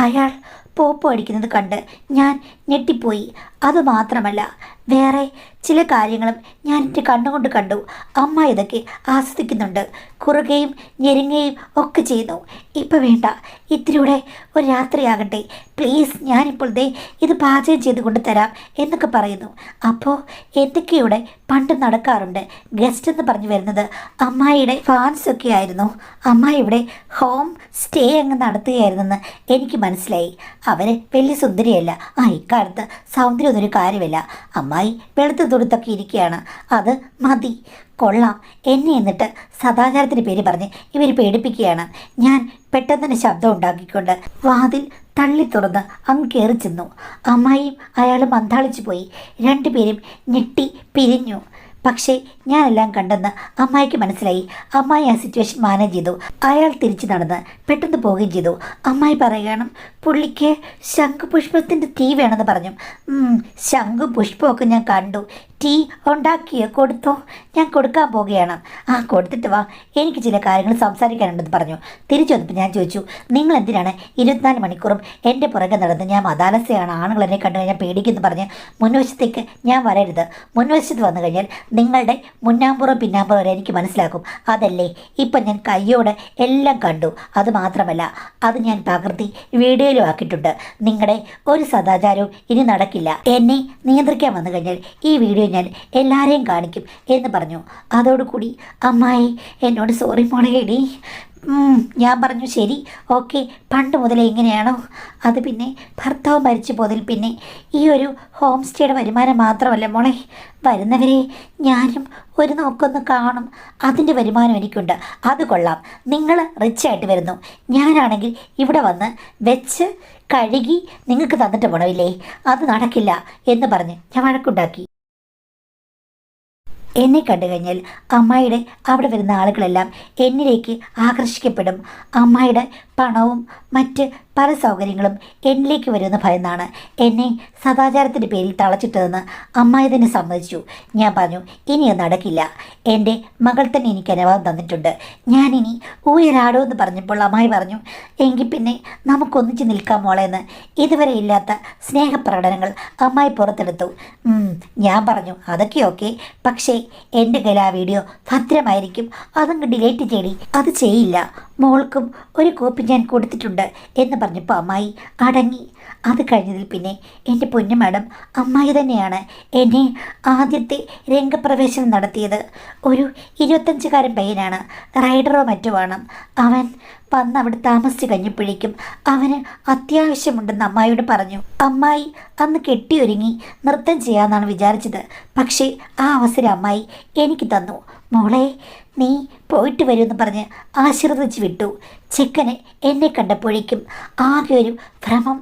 അയാൾ പോപ്പോ അടിക്കുന്നത് കണ്ട് ഞാൻ ഞെട്ടിപ്പോയി. അതുമാത്രമല്ല, വേറെ ചില കാര്യങ്ങളും ഞാൻ എൻ്റെ കണ്ണുകൊണ്ട് കണ്ടു. അമ്മ ഇതൊക്കെ ആസ്വദിക്കുന്നുണ്ട്. കുറുകയും ഞെരുങ്ങയും ഒക്കെ ചെയ്യുന്നു. ഇപ്പം വേണ്ട, ഇത്തിരിയുടെ ഒരു രാത്രിയാകട്ടെ പ്ലീസ്, ഞാനിപ്പോൾ ഇത് പാചകം ചെയ്ത് കൊണ്ട് തരാം എന്നൊക്കെ പറയുന്നു. അപ്പോൾ എന്തൊക്കെയുടെ പണ്ട് നടക്കാറുണ്ട്. ഗസ്റ്റ് എന്ന് പറഞ്ഞു വരുന്നത് അമ്മായിയുടെ ഫാൻസൊക്കെ ആയിരുന്നു. അമ്മായി ഇവിടെ ഹോം സ്റ്റേ അങ്ങ് നടത്തുകയായിരുന്നെന്ന് എനിക്ക് മനസ്സിലായി. അവർ വലിയ സുന്ദരിയല്ല. ഇക്കാലത്ത് സൗന്ദര്യമൊന്നൊരു കാര്യമില്ല. അമ്മായി വെളുത്ത് തുടുത്തൊക്കെ ഇരിക്കുകയാണ്. അത് മതി. കൊള്ളാം. എന്നെ എന്നിട്ട് സദാചാരത്തിൻ്റെ പേര് പറഞ്ഞ് ഇവർ പേടിപ്പിക്കുകയാണ്. ഞാൻ പെട്ടെന്ന് തന്നെ ശബ്ദം ഉണ്ടാക്കിക്കൊണ്ട് വാതിൽ തള്ളി തുറന്ന് അങ്ങ് കയറി ചെന്നു. അമ്മായിയും അയാളും അന്താളിച്ചു പോയി. രണ്ടുപേരും ഞെട്ടി പിരിഞ്ഞു. പക്ഷേ ഞാനെല്ലാം കണ്ടെന്ന് അമ്മായിക്ക് മനസ്സിലായി. അമ്മായി ആ സിറ്റുവേഷൻ മാനേജ് ചെയ്തു. അയാൾ തിരിച്ചു നടന്ന് പെട്ടെന്ന് പോവുകയും ചെയ്തു. അമ്മായി പറയുകയാണ്, പുള്ളിക്ക് ശംഖുപുഷ്പത്തിൻ്റെ തീ വേണമെന്ന് പറഞ്ഞു. ശംഖുപുഷ്പമൊക്കെ ഞാൻ കണ്ടു. ടീ ഉണ്ടാക്കിയോ? കൊടുത്തോ? ഞാൻ കൊടുക്കാൻ പോവുകയാണ്. ആ കൊടുത്തിട്ട് വാ, എനിക്ക് ചില കാര്യങ്ങൾ സംസാരിക്കാനുണ്ടെന്ന് പറഞ്ഞു. തിരിച്ചു വന്നപ്പോൾ ഞാൻ ചോദിച്ചു, നിങ്ങൾ എന്തിനാണ് 24 മണിക്കൂറും എൻ്റെ പുറകെ നടന്ന്? ഞാൻ മതാലസയാണ്, ആണുങ്ങൾ എന്നെ കണ്ടു കഴിഞ്ഞാൽ പേടിക്കുന്നു പറഞ്ഞ് മുൻവശത്തേക്ക് ഞാൻ വരരുത്. മുൻവശത്ത് വന്നു കഴിഞ്ഞാൽ നിങ്ങളുടെ മുന്നാമ്പുറം പിന്നാമ്പുറം വരെ എനിക്ക് മനസ്സിലാക്കും. അതല്ലേ ഇപ്പം ഞാൻ കയ്യോടെ എല്ലാം കണ്ടു. അത് മാത്രമല്ല, അത് ഞാൻ പകർത്തി വീഡിയോയിലും ആക്കിയിട്ടുണ്ട്. നിങ്ങളുടെ ഒരു സദാചാരവും ഇനി നടക്കില്ല. എന്നെ നിയന്ത്രിക്കാൻ വന്നു കഴിഞ്ഞാൽ ഈ വീഡിയോ ഞാൻ എല്ലാവരെയും കാണിക്കും എന്ന് പറഞ്ഞു. അതോടുകൂടി അമ്മായി എന്നോട് സോറി മോളേടി. ഞാൻ പറഞ്ഞു ശരി, ഓക്കെ, പണ്ട് മുതലേ ഇങ്ങനെയാണോ? അത് പിന്നെ ഭർത്താവ് മരിച്ചു പോതിൽ പിന്നെ ഈ ഒരു ഹോം സ്റ്റേയുടെ വരുമാനം മാത്രമല്ല മോളെ, വരുന്നവരെ ഞാനും ഒരു നോക്കൊന്ന് കാണും. അതിൻ്റെ വരുമാനം എനിക്കുണ്ട്. അത് കൊള്ളാം. നിങ്ങൾ റിച്ചായിട്ട് വരുന്നു, ഞാനാണെങ്കിൽ ഇവിടെ വന്ന് വെച്ച് കഴുകി നിങ്ങൾക്ക് തന്നിട്ട് പോണമില്ലേ? അത് നടക്കില്ല എന്ന് പറഞ്ഞ് ഞാൻ വഴക്കുണ്ടാക്കി. എന്നെ കണ്ടു കഴിഞ്ഞാൽ അമ്മായിയുടെ അവിടെ വരുന്ന ആളുകളെല്ലാം എന്നിലേക്ക് ആകർഷിക്കപ്പെടും. അമ്മായിയുടെ പണവും മറ്റ് പല സൗകര്യങ്ങളും എന്നിലേക്ക് വരുമെന്ന് ഭയന്നാണ് എന്നെ സദാചാരത്തിൻ്റെ പേരിൽ തളച്ചിട്ടതെന്ന് അമ്മായി തന്നെ സമ്മതിച്ചു. ഞാൻ പറഞ്ഞു, ഇനിയൊന്നും നടക്കില്ല. എൻ്റെ മകൾ തന്നെ എനിക്ക് അനുവാദം തന്നിട്ടുണ്ട്. ഞാനിനി ഊയലാടോ എന്ന് പറഞ്ഞപ്പോൾ അമ്മായി പറഞ്ഞു, എങ്കിൽ പിന്നെ നമുക്കൊന്നിച്ച് നിൽക്കാം മോളെ എന്ന്. ഇതുവരെ ഇല്ലാത്ത സ്നേഹപ്രകടനങ്ങൾ അമ്മായി പുറത്തെടുത്തു. ഞാൻ പറഞ്ഞു, അതൊക്കെ ഓക്കെ, പക്ഷേ എൻ്റെ കയ്യിൽ ആ വീഡിയോ ഭദ്രമായിരിക്കും, അതങ്ങ് ഡിലീറ്റ് ചെയ്യടി. അത് ചെയ്യില്ല, മോൾക്കും ഒരു കോപ്പി ഞാൻ കൊടുത്തിട്ടുണ്ട് എന്ന് പറഞ്ഞപ്പോൾ അമ്മായി അടങ്ങി. അത് കഴിഞ്ഞതിൽ പിന്നെ എൻ്റെ പൊന്നു മാഡം, അമ്മായി തന്നെയാണ് എന്നെ ആദ്യത്തെ രംഗപ്രവേശനം നടത്തിയത്. ഒരു 25കാരൻ പയ്യനാണ്, റൈഡറോ മറ്റോ വേണം. അവൻ വന്ന് അവിടെ താമസിച്ച് കഴിഞ്ഞപ്പോഴേക്കും അവന് അത്യാവശ്യമുണ്ടെന്ന് അമ്മായിയോട് പറഞ്ഞു. അമ്മായി അന്ന് കെട്ടിയൊരുങ്ങി നൃത്തം ചെയ്യാമെന്നാണ് വിചാരിച്ചത്. പക്ഷേ ആ അവസരം അമ്മായി എനിക്ക് തന്നു. മോളെ നീ പോയിട്ട് വരുമെന്ന് പറഞ്ഞ് ആശീർവദിച്ച് വിട്ടു. ചെക്കനെ എന്നെ കണ്ടപ്പോഴേക്കും ആകെ ഒരു ഭ്രമം.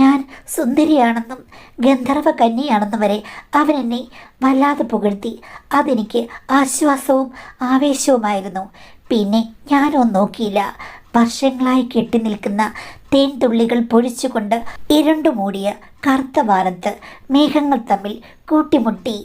ഞാൻ സുന്ദരിയാണെന്നും ഗന്ധർവ കന്യയാണെന്നും വരെ അവൻ എന്നെ വല്ലാതെ പുകഴ്ത്തി. അതെനിക്ക് ആശ്വാസവും ആവേശവുമായിരുന്നു. പിന്നെ ഞാനൊന്നും നോക്കിയില്ല. വർഷങ്ങളായി കെട്ടി നിൽക്കുന്ന തേൻതുള്ളികൾ പൊഴിച്ചുകൊണ്ട് ഇരുണ്ടുമൂടിയ കറുത്ത വാനത്ത് മേഘങ്ങൾ തമ്മിൽ കൂട്ടിമുട്ടി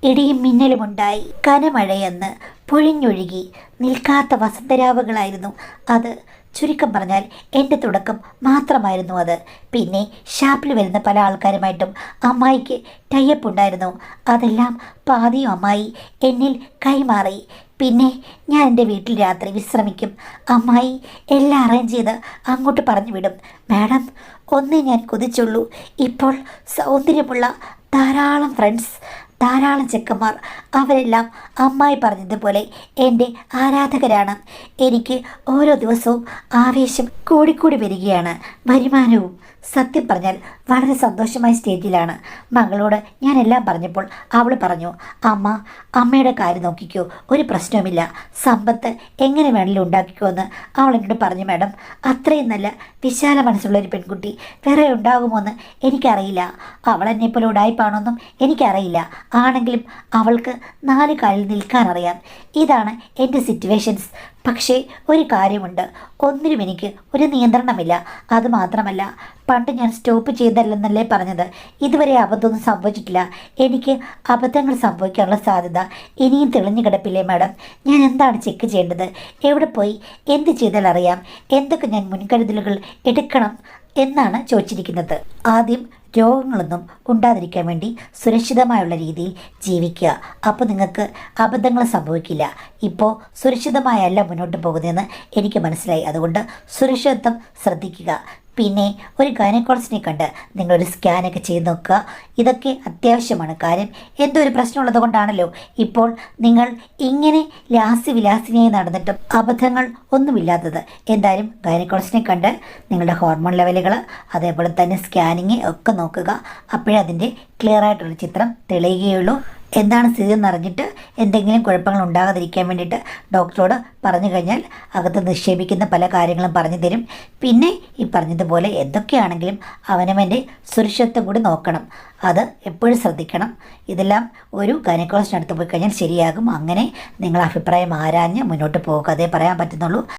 ഇടിയും മിന്നലുമുണ്ടായി. കനമഴയെന്ന് പൊഴിഞ്ഞൊഴുകി നിൽക്കാത്ത വസന്തരാവുകളായിരുന്നു അത്. ചുരുക്കം പറഞ്ഞാൽ എൻ്റെ തുടക്കം മാത്രമായിരുന്നു അത്. പിന്നെ ഷാപ്പിൽ വരുന്ന പല ആൾക്കാരുമായിട്ടും അമ്മായിക്ക് ടൈപ്പ് ഉണ്ടായിരുന്നു. അതെല്ലാം പാതിയും അമ്മായി എന്നിൽ കൈമാറി. പിന്നെ ഞാൻ എൻ്റെ വീട്ടിൽ രാത്രി വിശ്രമിക്കും. അമ്മായി എല്ലാം അറേഞ്ച് ചെയ്ത് അങ്ങോട്ട് പറഞ്ഞു വിടും. മാഡം, ഒന്നേ ഞാൻ കൊതിച്ചുള്ളൂ. ഇപ്പോൾ സൗന്ദര്യമുള്ള ധാരാളം ഫ്രണ്ട്സ്, ധാരാളം ചെക്കന്മാർ, അവരെല്ലാം അമ്മായി പറഞ്ഞതുപോലെ എൻ്റെ ആരാധകരാണ്. എനിക്ക് ഓരോ ദിവസവും ആവേശം കൂടിക്കൂടി വരികയാണ്. വരുമാനവും സത്യം പറഞ്ഞാൽ വളരെ സന്തോഷമായ സ്റ്റേജിലാണ്. മകളോട് ഞാൻ എല്ലാം പറഞ്ഞപ്പോൾ അവൾ പറഞ്ഞു, അമ്മയുടെ കാര്യം നോക്കിക്കോ, ഒരു പ്രശ്നവുമില്ല, സമ്പത്ത് എങ്ങനെ വേണമെങ്കിലും ഉണ്ടാക്കിക്കോ എന്ന് അവൾ എന്നോട് പറഞ്ഞു. മാഡം, അത്രയും നല്ല വിശാല മനസ്സുള്ളൊരു പെൺകുട്ടി വേറെ ഉണ്ടാകുമോ എന്ന് എനിക്കറിയില്ല. അവൾ എന്നെപ്പോലെ ഉടായ്പാണോന്നും എനിക്കറിയില്ല. ആണെങ്കിലും അവൾക്ക് 4 കാലിൽ നിൽക്കാനറിയാം. ഇതാണ് എൻ്റെ സിറ്റുവേഷൻസ്. പക്ഷേ ഒരു കാര്യമുണ്ട്, ഒന്നിനും എനിക്ക് ഒരു നിയന്ത്രണമില്ല. അതുമാത്രമല്ല, പണ്ട് ഞാൻ സ്റ്റോപ്പ് ചെയ്തല്ലെന്നല്ലേ പറഞ്ഞത്. ഇതുവരെ അബദ്ധമൊന്നും സംഭവിച്ചിട്ടില്ല. എനിക്ക് അബദ്ധങ്ങൾ സംഭവിക്കാനുള്ള സാധ്യത ഇനിയും തെളിഞ്ഞു കിടപ്പില്ലേ മാഡം? ഞാൻ എന്താണ് ചെക്ക് ചെയ്യേണ്ടത്? എവിടെ പോയി എന്ത് ചെയ്താൽ അറിയാം? എന്തൊക്കെ ഞാൻ മുൻകരുതലുകൾ എടുക്കണം എന്നാണ് ചോദിച്ചിരിക്കുന്നത്. ആദ്യം രോഗങ്ങളൊന്നും ഉണ്ടാതിരിക്കാൻ വേണ്ടി സുരക്ഷിതമായുള്ള രീതിയിൽ ജീവിക്കുക. അപ്പോൾ നിങ്ങൾക്ക് അബദ്ധങ്ങൾ സംഭവിക്കില്ല. ഇപ്പോൾ സുരക്ഷിതമായല്ല മുന്നോട്ട് പോകുന്നതെന്ന് എനിക്ക് മനസ്സിലായി. അതുകൊണ്ട് സുരക്ഷിതത്വം ശ്രദ്ധിക്കുക. പിന്നെ ഒരു ഗൈനക്കോളജിസ്റ്റിനെ കണ്ട് നിങ്ങളൊരു സ്കാനൊക്കെ ചെയ്ത് നോക്കുക. ഇതൊക്കെ അത്യാവശ്യമാണ്. കാര്യം എന്തോ ഒരു പ്രശ്നമുള്ളത് കൊണ്ടാണല്ലോ ഇപ്പോൾ നിങ്ങൾ ഇങ്ങനെ ലാസ്യവിലാസിനിയായി നടന്നിട്ടും അബദ്ധങ്ങൾ ഒന്നുമില്ലാത്തത്. എന്തായാലും ഗൈനക്കോളജിസ്റ്റിനെ കണ്ട് നിങ്ങളുടെ ഹോർമോൺ ലെവലുകൾ, അതേപോലെ തന്നെ സ്കാനിങ് ഒക്കെ നോക്കുക. അപ്പോഴേ അതിൻ്റെ ക്ലിയർ ആയിട്ടുള്ള ചിത്രം തെളിയുകയുള്ളൂ. എന്താണ് സ്ഥിതി എന്നറിഞ്ഞിട്ട് എന്തെങ്കിലും കുഴപ്പങ്ങൾ ഉണ്ടാകാതിരിക്കാൻ വേണ്ടിയിട്ട് ഡോക്ടറോട് പറഞ്ഞു കഴിഞ്ഞാൽ അകത്ത് നിക്ഷേപിക്കുന്ന പല കാര്യങ്ങളും പറഞ്ഞു തരും. പിന്നെ ഈ പറഞ്ഞതുപോലെ എന്തൊക്കെയാണെങ്കിലും അവനവൻ്റെ സുരക്ഷിതത്വം കൂടി നോക്കണം. അത് എപ്പോഴും ശ്രദ്ധിക്കണം. ഇതെല്ലാം ഒരു ഗൈനക്കോളജിസ്റ്റിനടുത്ത് പോയി കഴിഞ്ഞാൽ ശരിയാകും. അങ്ങനെ നിങ്ങൾ അഭിപ്രായം ആരാഞ്ഞ് മുന്നോട്ട് പോകുക, അതേ പറയാൻ പറ്റുന്നുള്ളൂ.